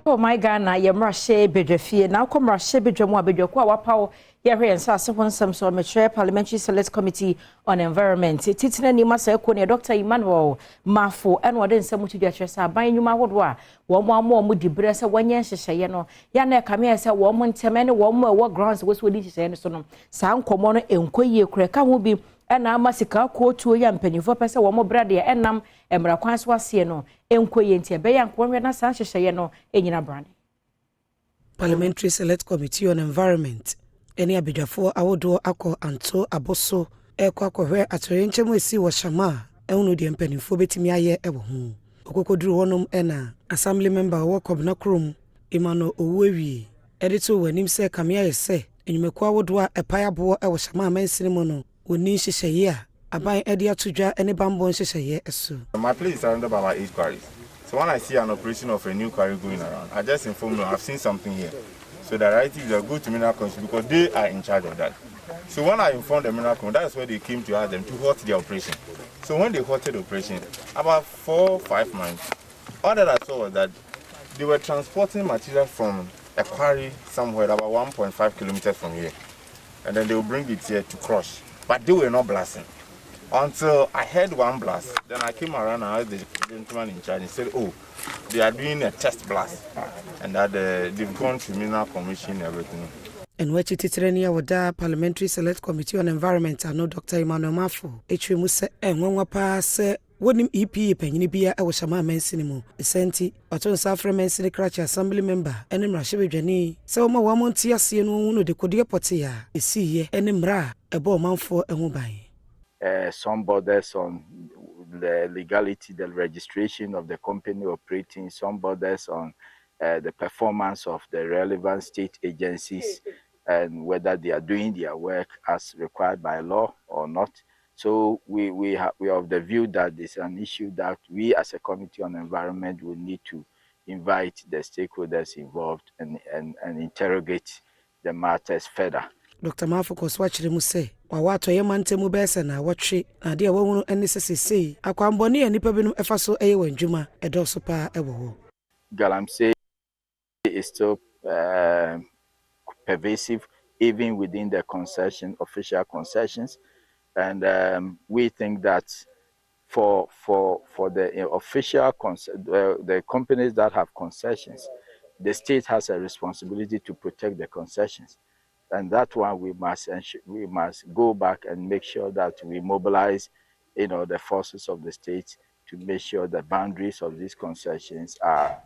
Oh my Ghana, ye mrashe bedrefie. Now come mrashe bedremo bedreko wapao ye hwe nsa wonsam so metre Parliamentary Select Committee on Environment. Titina ni masa eko ne Dr. Emmanuel Mafo eno wode nsam tudwa kyeresa aban nyuma hodo a wo mo di bre se wonye hyehyeye no ya na kame se wo mo nteme ne wo mo wo grounds wo so di hyehyeye no so no sa nkomo no enkoyie kure ka ho bi ena amasika kootuo ya mpanifo pese wo mo brade enam emra kwan so ase no enkoyie ntie be ya nkwonwe na san hyehyeye no enyina brande. Parliamentary Select Committee on Environment eni abedwafo awodo akọ anto aboso ekọ akọhwe atorenchemu esi wo shama ehunu de mpanifo betimi aye ewo hu okokoduru wonom ena assembly member wo kobna krom imano owowie edito wanim se kamia yese enyumeku awodo a epayabo ewo shama amansini no oni hyehyeye a aban edi atodwa ene bambon hyehyeye eso. My place is surrounded by my 8 quarries. So when I see an operation of a new quarry going around, I just inform them I've seen something here. So the right is go to Mineral Commission because they are in charge of that. So when I informed the Mineral Commission, that's where they came to ask them to halt the operation. So when they halted the operation, about 4-5 months, all that I saw was that they were transporting material from a quarry somewhere about 1.5 kilometers from here. And then they will bring it here to crush. But they were not blasting. Until I heard one blast, then I came around and asked the gentleman in charge and said, oh, they are doing a test blast and that they've gone to Mineral Commission and everything. And what you titrenia wada Parliamentary Select Committee on Environment ano Dr. Emmanuel Mafo etwemu se enwanwa pa se wonim EPA panyini bia e wo shama mensini mu esenti oto nsafre mensini krachi assembly member ene mrahye bedwani se wo ma wo monti ase no no de kodie pote ya esiye ene mra ebo manfo ehu ban. Some borders on the legality, the registration of the company operating, some borders on the performance of the relevant state agencies and whether they are doing their work as required by law or not. So we are of the view that it's an issue that we as a Committee on Environment will need to invite the stakeholders involved and interrogate the matters further. Dr. Mafo koswachire mu se wawato ye mantemu bese na wotwe na de wonu ene sesesei akwambone anipa binum efaso eye wanjuma edoso pa ewo. Galamsey is still pervasive even within the official concessions, and we think that for the official the companies that have concessions, the state has a responsibility to protect the concessions. And that one we must go back and make sure that we mobilize, the forces of the state to make sure the boundaries of these concessions are